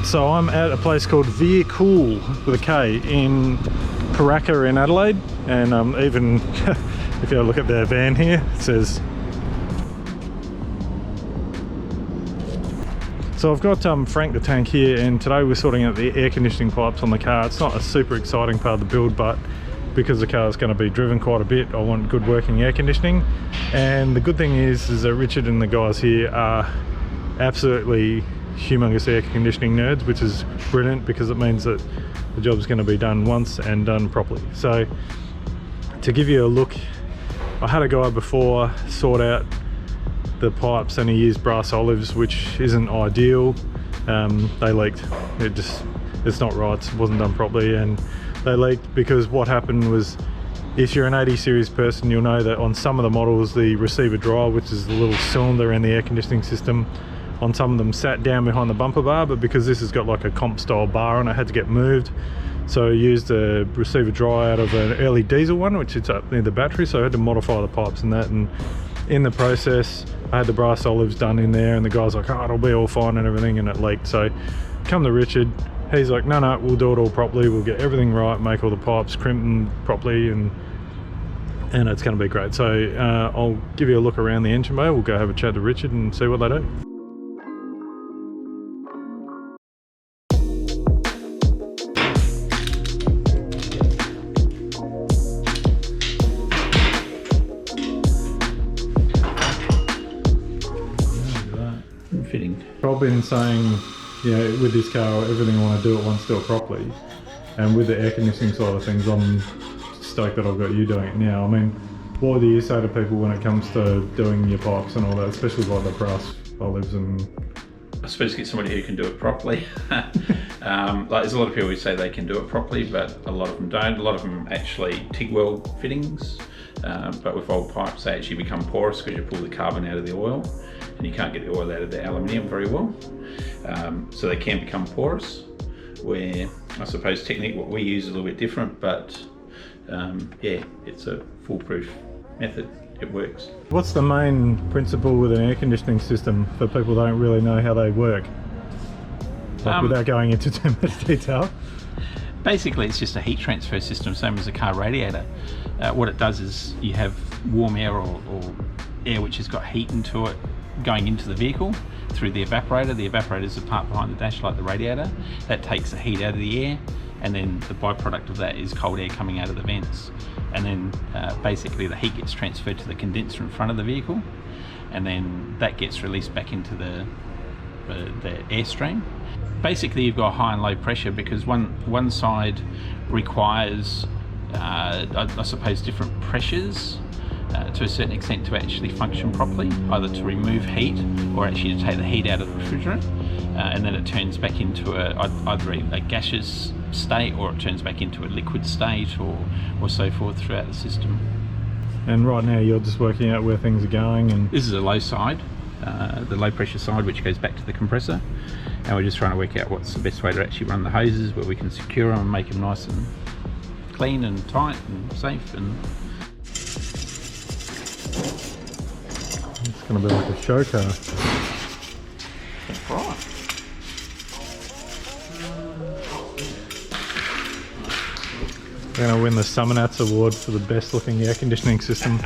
Right, so I'm at a place called Vehikool with a K in Karaka in Adelaide, and even if you look at their van here, it says. So I've got Frank the tank here, and today we're sorting out the air conditioning pipes on the car. It's not a super exciting part of the build, but because the car is going to be driven quite a bit, I want good working air conditioning. And the good thing is that Richard and the guys here are absolutely humongous air conditioning nerds, which is brilliant because it means that the job's going to be done once and done properly. So to give you a look, I had a guy before sort out the pipes and he used brass olives, which isn't ideal. They leaked. It's not right, it wasn't done properly, and they leaked because what happened was, if you're an 80 series person, you'll know that on some of the models the receiver dryer, which is the little cylinder in the air conditioning system, on some of them sat down behind the bumper bar, but because this has got like a comp style bar on it, had to get moved. So I used a receiver dryer out of an early diesel one, which is up near the battery, so I had to modify the pipes and that, and in the process I had the brass olives done in there, and the guy's like, oh, it'll be all fine and everything, and it leaked. So come to Richard, he's like, no, we'll do it all properly, we'll get everything right, make all the pipes crimp them properly, and it's going to be great. So I'll give you a look around the engine bay, we'll go have a chat to Richard and see what they do. Fitting. I've been saying, you know, with this car, everything I want to do it once, do it properly. And with the air conditioning side of things, I'm stoked that I've got you doing it now. I mean, what do you say to people when it comes to doing your pipes and all that, especially like the brass olives and... I suppose get somebody who can do it properly. Like there's a lot of people who say they can do it properly, but a lot of them don't. A lot of them actually TIG weld fittings, but with old pipes they actually become porous because you pull the carbon out of the oil, and you can't get the oil out of the aluminium very well. So they can become porous, where I suppose technique what we use is a little bit different, but yeah, it's a foolproof method. It works. What's the main principle with an air conditioning system for people who don't really know how they work? Like, without going into too much detail. Basically it's just a heat transfer system, same as a car radiator. What it does is you have warm air or air which has got heat into it going into the vehicle through the evaporator. The evaporator is the part behind the dash like the radiator. That takes the heat out of the air, and then the byproduct of that is cold air coming out of the vents. And then basically the heat gets transferred to the condenser in front of the vehicle, and then that gets released back into the airstream. Basically you've got high and low pressure because one side requires I suppose different pressures to a certain extent to actually function properly, either to remove heat or actually to take the heat out of the refrigerant, and then it turns back into either a gaseous state, or it turns back into a liquid state, or so forth throughout the system. And right now you're just working out where things are going, and this is a low side, the low pressure side, which goes back to the compressor, and we're just trying to work out what's the best way to actually run the hoses, where we can secure them and make them nice and clean and tight and safe. And it's going to be like a show car. That's right. We're going to win the Summernats Award for the best looking air conditioning system.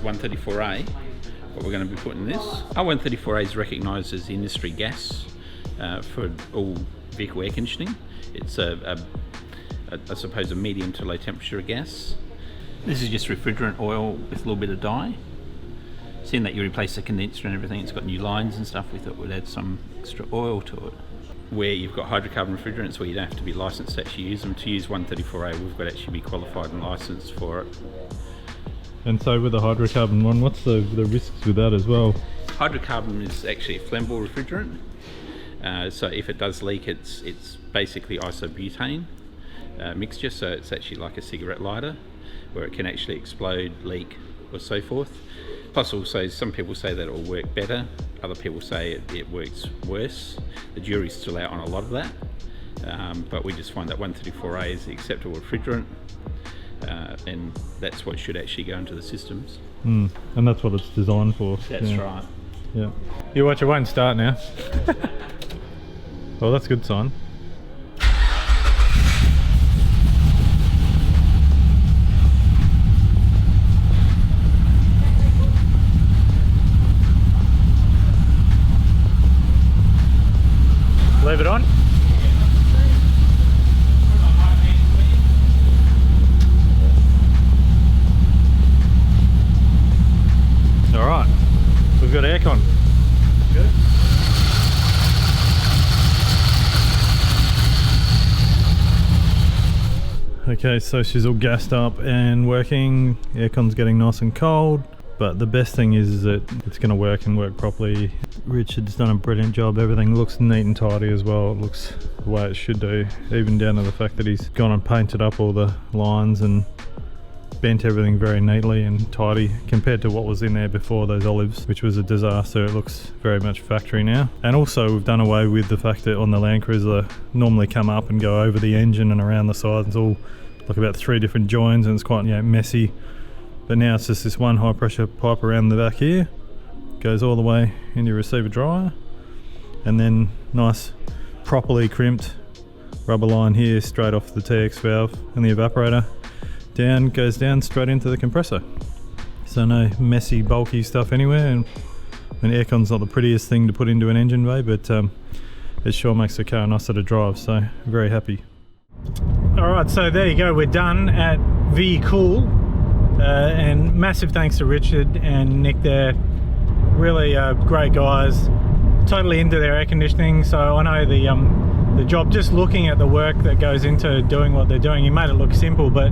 R134A, what we're going to be putting in this. R134A is recognised as the industry gas for all vehicle air conditioning. It's I suppose a medium to low temperature gas. This is just refrigerant oil with a little bit of dye. Seeing that you replace the condenser and everything, it's got new lines and stuff, we thought we'd add some extra oil to it. Where you've got hydrocarbon refrigerants where you don't have to be licensed to actually use them, to use 134A we've got to actually be qualified and licensed for it. And so with the hydrocarbon one, what's the risks with that as well? Hydrocarbon is actually a flammable refrigerant. So if it does leak, it's basically isobutane mixture, so it's actually like a cigarette lighter where it can actually explode, leak or so forth. Plus also some people say that it will work better, other people say it works worse. The jury's still out on a lot of that, but we just find that 134A is the acceptable refrigerant, and that's what should actually go into the systems. And that's what it's designed for. That's right. Yeah. You watch, it won't start now. Well, that's a good sign. Leave it on. All right, we've got aircon. Good. Okay, so she's all gassed up and working. Aircon's getting nice and cold, but the best thing is that it's going to work and work properly. Richard's done a brilliant job. Everything looks neat and tidy as well. It looks the way it should do, even down to the fact that he's gone and painted up all the lines and bent everything very neatly and tidy compared to what was in there before, those olives, which was a disaster. It looks very much factory now. And also we've done away with the fact that on the Landcruiser normally come up and go over the engine and around the sides. It's all like about 3 different joins and it's quite messy. But now it's just this one high pressure pipe around the back here, goes all the way into your receiver dryer, and then nice properly crimped rubber line here straight off the TX valve and the evaporator. Goes down straight into the compressor. So no messy bulky stuff anywhere, and aircon's not the prettiest thing to put into an engine bay, but it sure makes the car nicer to drive, so very happy. Alright, so there you go, we're done at Vehikool, and massive thanks to Richard and Nick there. Really great guys, totally into their air conditioning. So I know the job, just looking at the work that goes into doing what they're doing, you made it look simple, but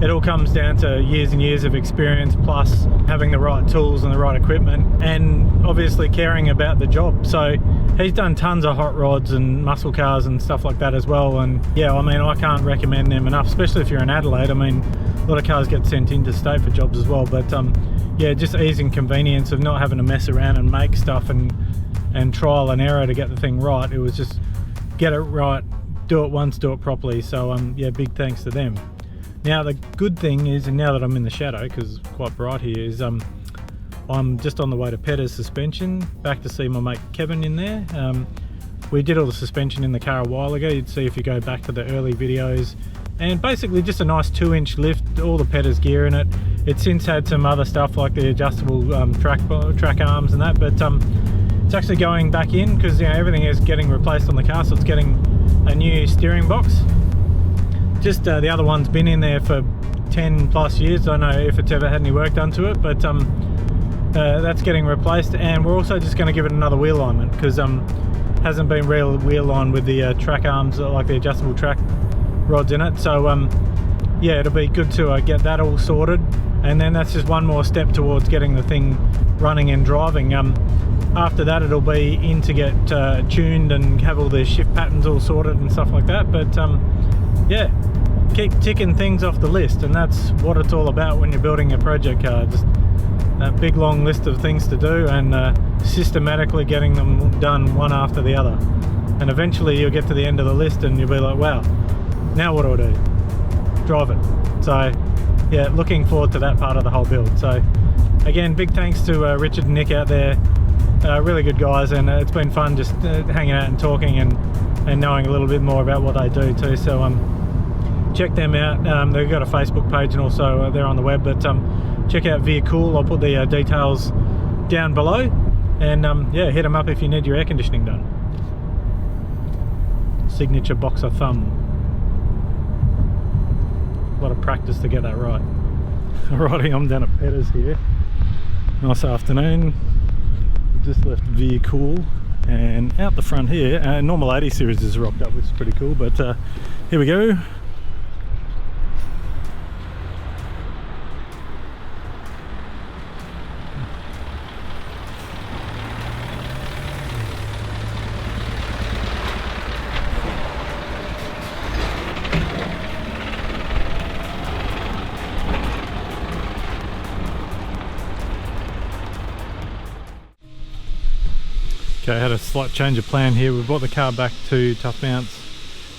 it all comes down to years and years of experience, plus having the right tools and the right equipment, and obviously caring about the job. So he's done tons of hot rods and muscle cars and stuff like that as well, and yeah, I mean, I can't recommend them enough, especially if you're in Adelaide. I mean, a lot of cars get sent into state for jobs as well, but yeah, just ease and convenience of not having to mess around and make stuff and trial and error to get the thing right. It was just get it right, do it once, do it properly. So yeah, big thanks to them. Now the good thing is, and now that I'm in the shadow because it's quite bright here, is I'm just on the way to Pedders Suspension, back to see my mate Kevin in there. We did all the suspension in the car a while ago. You'd see if you go back to the early videos, and basically just a nice 2-inch lift, all the Pedders gear in it. It's since had some other stuff like the adjustable track arms and that, but it's actually going back in because everything is getting replaced on the car, so it's getting a new steering box. Just the other one's been in there for 10 plus years. I don't know if it's ever had any work done to it, but that's getting replaced, and we're also just going to give it another wheel alignment because hasn't been real wheel aligned with the track arms, like the adjustable track rods in it. So yeah, it'll be good to get that all sorted, and then that's just one more step towards getting the thing running and driving. After that, it'll be in to get tuned and have all the shift patterns all sorted and stuff like that. But yeah, keep ticking things off the list, and that's what it's all about when you're building a project car. Just a big long list of things to do, and systematically getting them done one after the other, and eventually you'll get to the end of the list and you'll be like, wow, now what do I do? Drive it. So yeah, looking forward to that part of the whole build. So again, big thanks to Richard and Nick out there. Really good guys, and it's been fun just hanging out and talking and knowing a little bit more about what they do too. So check them out. They've got a Facebook page, and also they're on the web, but check out Vehikool. I'll put the details down below, and yeah, hit them up if you need your air conditioning done. Signature boxer thumb. A lot of practice to get that right. Alrighty, I'm down at Pedders here. Nice afternoon. We just left Vehikool, and out the front here, normal 80 series is rocked up, which is pretty cool, but here we go. Okay, I had a slight change of plan here. We brought the car back to Tuff Mounts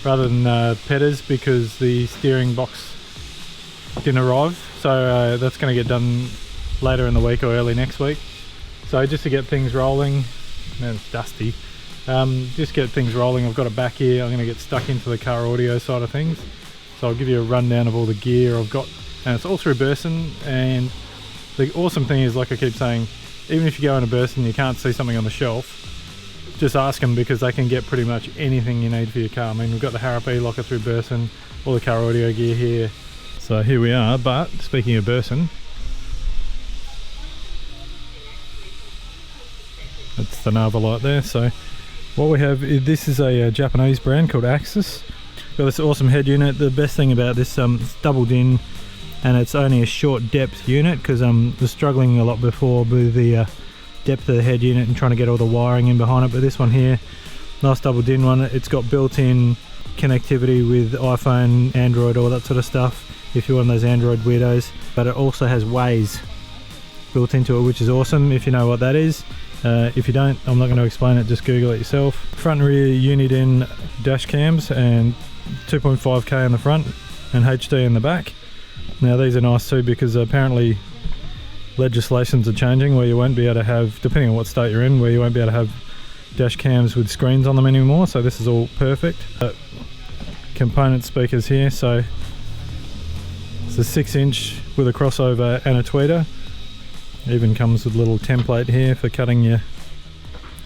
rather than Pedders because the steering box didn't arrive. So that's going to get done later in the week or early next week. So just to get things rolling, man, it's dusty. Just get things rolling. I've got it back here. I'm going to get stuck into the car audio side of things. So I'll give you a rundown of all the gear I've got. And it's all through Burson. And the awesome thing is, like I keep saying, even if you go into Burson and you can't see something on the shelf, just ask them because they can get pretty much anything you need for your car. I mean, we've got the Harrop E-Locker through Burson, all the car audio gear here. So here we are, but speaking of Burson, that's the Nava light there. So what we have, this is a Japanese brand called Axis. Got this awesome head unit. The best thing about this, it's doubled in and it's only a short depth unit because I was struggling a lot before with the depth of the head unit and trying to get all the wiring in behind it, but this one here, nice doubled in one. It's got built-in connectivity with iPhone, Android, all that sort of stuff if you're one of those Android weirdos, but it also has Waze built into it, which is awesome if you know what that is. If you don't, I'm not going to explain it, just Google it yourself. Front and rear unit-in dash cams and 2.5K on the front and HD in the back. Now these are nice too because apparently legislations are changing where you won't be able to have, depending on what state you're in, where you won't be able to have dash cams with screens on them anymore, so this is all perfect. Component speakers here, so it's a 6-inch with a crossover and a tweeter. Even comes with a little template here for cutting your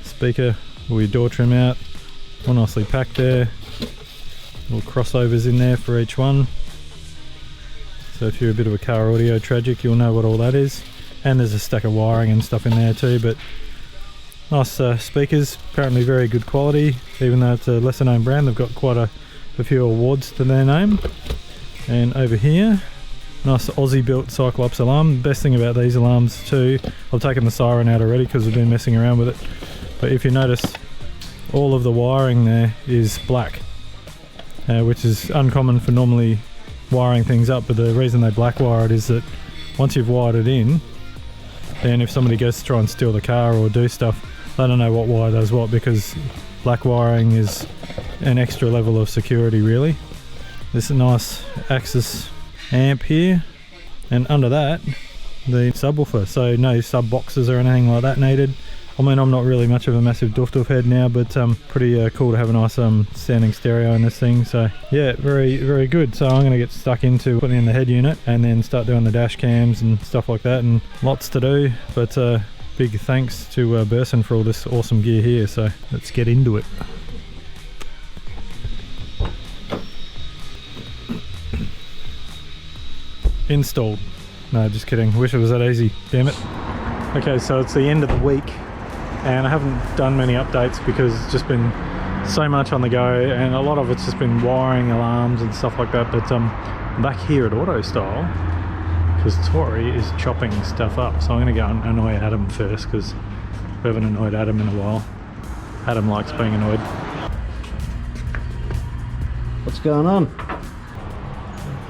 speaker or your door trim out. All nicely packed there. Little crossovers in there for each one. So if you're a bit of a car audio tragic, you'll know what all that is. And there's a stack of wiring and stuff in there too, but nice speakers, apparently very good quality, even though it's a lesser known brand. They've got quite a few awards to their name. And over here, nice Aussie built Cyclops alarm. The best thing about these alarms too, I've taken the siren out already because we've been messing around with it, but if you notice, all of the wiring there is black, which is uncommon for normally wiring things up, but the reason they black wire it is that once you've wired it in, and if somebody goes to try and steal the car or do stuff, they don't know what wire does what, because black wiring is an extra level of security really. This is a nice Axis amp here, and under that the subwoofer, so no sub boxes or anything like that needed. I mean, I'm not really much of a massive doof head now, but pretty cool to have a nice standing stereo in this thing. So yeah, very good. So I'm going to get stuck into putting in the head unit and then start doing the dash cams and stuff like that, and lots to do, but big thanks to Burson for all this awesome gear here. So let's get into it. Installed. No, just kidding. Wish it was that easy, damn it. Okay, so it's the end of the week and I haven't done many updates because it's just been so much on the go, and a lot of it's just been wiring alarms and stuff like that. But I'm back here at Auto Style because Tori is chopping stuff up, so I'm going to go and annoy Adam first because we haven't annoyed Adam in a while. Adam likes being annoyed. What's going on?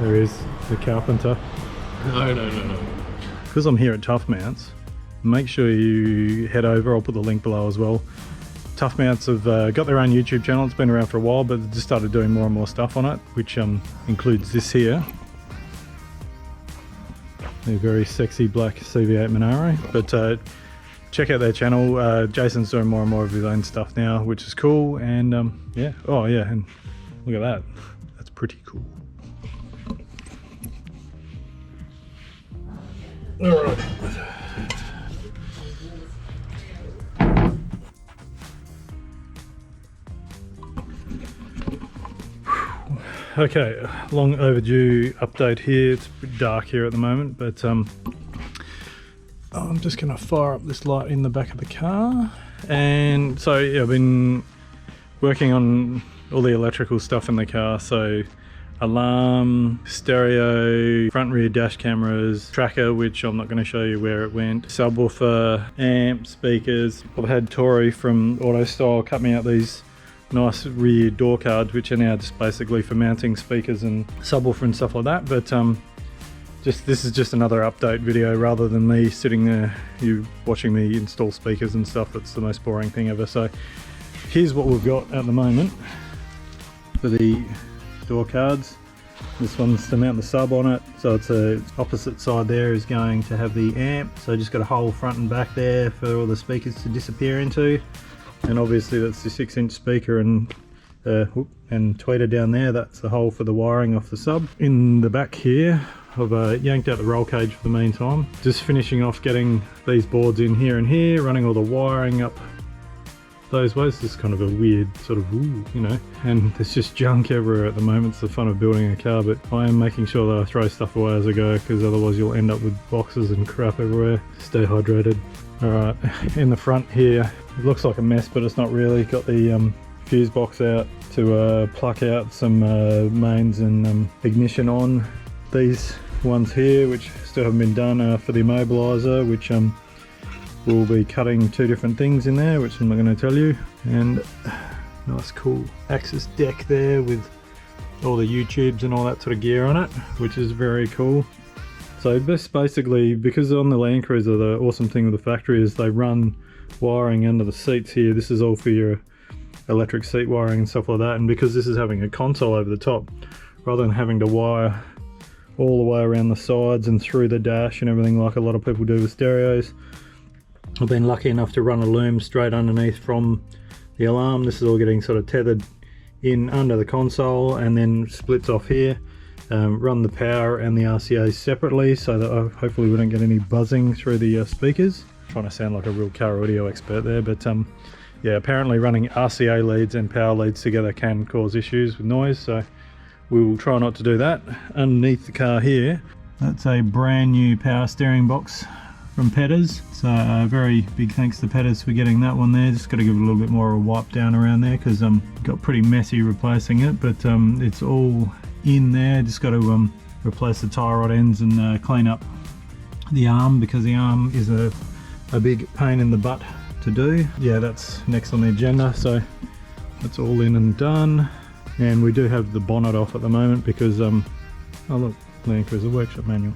There is the carpenter. No. Because I'm here at Tuff Mounts, make sure you head over. I'll put the link below as well. Tuff Mounts have got their own YouTube channel. It's been around for a while, but they've just started doing more and more stuff on it, which includes this here. A very sexy black CV8 Monaro. But check out their channel. Jason's doing more and more of his own stuff now, which is cool. And yeah, oh yeah, and look at that. That's pretty cool. All right. Okay, long overdue update here. It's a bit dark here at the moment, but I'm just going to fire up this light in the back of the car. And so yeah, I've been working on all the electrical stuff in the car, so alarm, stereo, front rear dash cameras, tracker, which I'm not going to show you where it went, subwoofer, amp, speakers. I've had Tori from AutoStyle cut me out these nice rear door cards, which are now just basically for mounting speakers and subwoofer and stuff like that. But this is just another update video rather than me sitting there, you watching me install speakers and stuff. It's the most boring thing ever. So here's what we've got at the moment for the door cards. This one's to mount the sub on it, so it's a opposite side there is going to have the amp, so just got a hole front and back there for all the speakers to disappear into, and obviously that's the 6-inch speaker and tweeter down there. That's the hole for the wiring off the sub. In the back here I've yanked out the roll cage for the meantime, just finishing off getting these boards in here and here, running all the wiring up those ways. This is kind of a weird sort of you know, and there's just junk everywhere at the moment. It's the fun of building a car, but I am making sure that I throw stuff away as I go, because otherwise you'll end up with boxes and crap everywhere. Stay hydrated. Alright, in the front here, it looks like a mess, but it's not really. Got the fuse box out to pluck out some mains and ignition on. These ones here, which still haven't been done, for the immobiliser, which we'll be cutting 2 different things in there, which I'm not going to tell you. And nice cool access deck there with all the U-tubes and all that sort of gear on it, which is very cool. So this basically, because on the Landcruiser, the awesome thing with the factory is they run wiring under the seats here. This is all for your electric seat wiring and stuff like that. And because this is having a console over the top, rather than having to wire all the way around the sides and through the dash and everything like a lot of people do with stereos, I've been lucky enough to run a loom straight underneath from the alarm. This is all getting sort of tethered in under the console and then splits off here. Run the power and the RCA separately so that hopefully we don't get any buzzing through the speakers. Trying to sound like a real car audio expert there, but yeah, apparently running RCA leads and power leads together can cause issues with noise, so we will try not to do that. Underneath the car here, that's a brand new power steering box from Pedders, so very big thanks to Pedders for getting that one there. Just got to give it a little bit more of a wipe down around there, because got pretty messy replacing it, but it's all in there. Just got to replace the tie rod ends and clean up the arm, because the arm is a big pain in the butt to do. Yeah, that's next on the agenda, so that's all in and done. And we do have the bonnet off at the moment because oh look, Landcruiser workshop manual.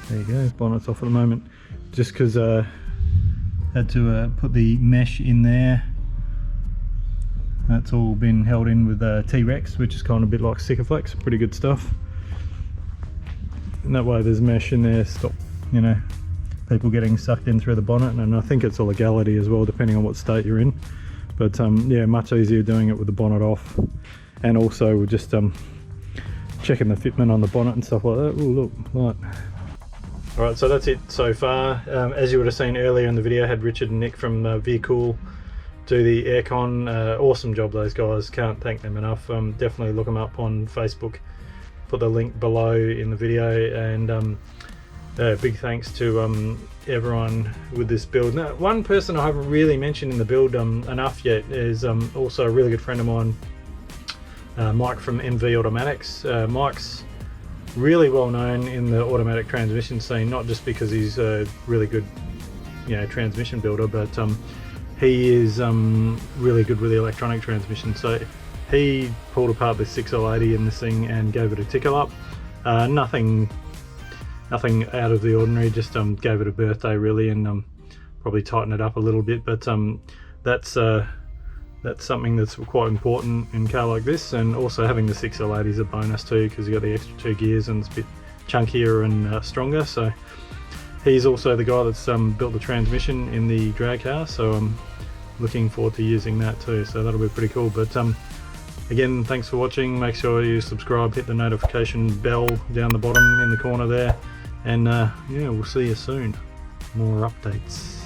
There you go, bonnet's off at the moment, just because I had to put the mesh in there. That's all been held in with T-Rex, which is kind of a bit like Sikaflex, pretty good stuff. And that way there's mesh in there, stop, you know, people getting sucked in through the bonnet, and I think it's a legality as well, depending on what state you're in. But yeah, much easier doing it with the bonnet off, and also we're just checking the fitment on the bonnet and stuff like that. Oh look, light. Alright, so that's it so far. As you would have seen earlier in the video, I had Richard and Nick from Vehikool do the aircon. Awesome job, those guys, can't thank them enough. Definitely look them up on Facebook, put the link below in the video. And big thanks to everyone with this build. Now, one person I haven't really mentioned in the build enough yet is also a really good friend of mine, Mike from MV Automatics. Mike's really well known in the automatic transmission scene, not just because he's a really good, you know, transmission builder, but he is really good with the electronic transmission. So he pulled apart the 6L80 in this thing and gave it a tickle up. Nothing out of the ordinary, just gave it a birthday really, and probably tighten it up a little bit. But that's something that's quite important in a car like this. And also having the 6L80 is a bonus too, because you got the extra 2 gears and it's a bit chunkier and stronger. So he's also the guy that's built the transmission in the drag car, so I'm looking forward to using that too, so that'll be pretty cool. But again, thanks for watching. Make sure you subscribe, hit the notification bell down the bottom in the corner there, and yeah, we'll see you soon. More updates.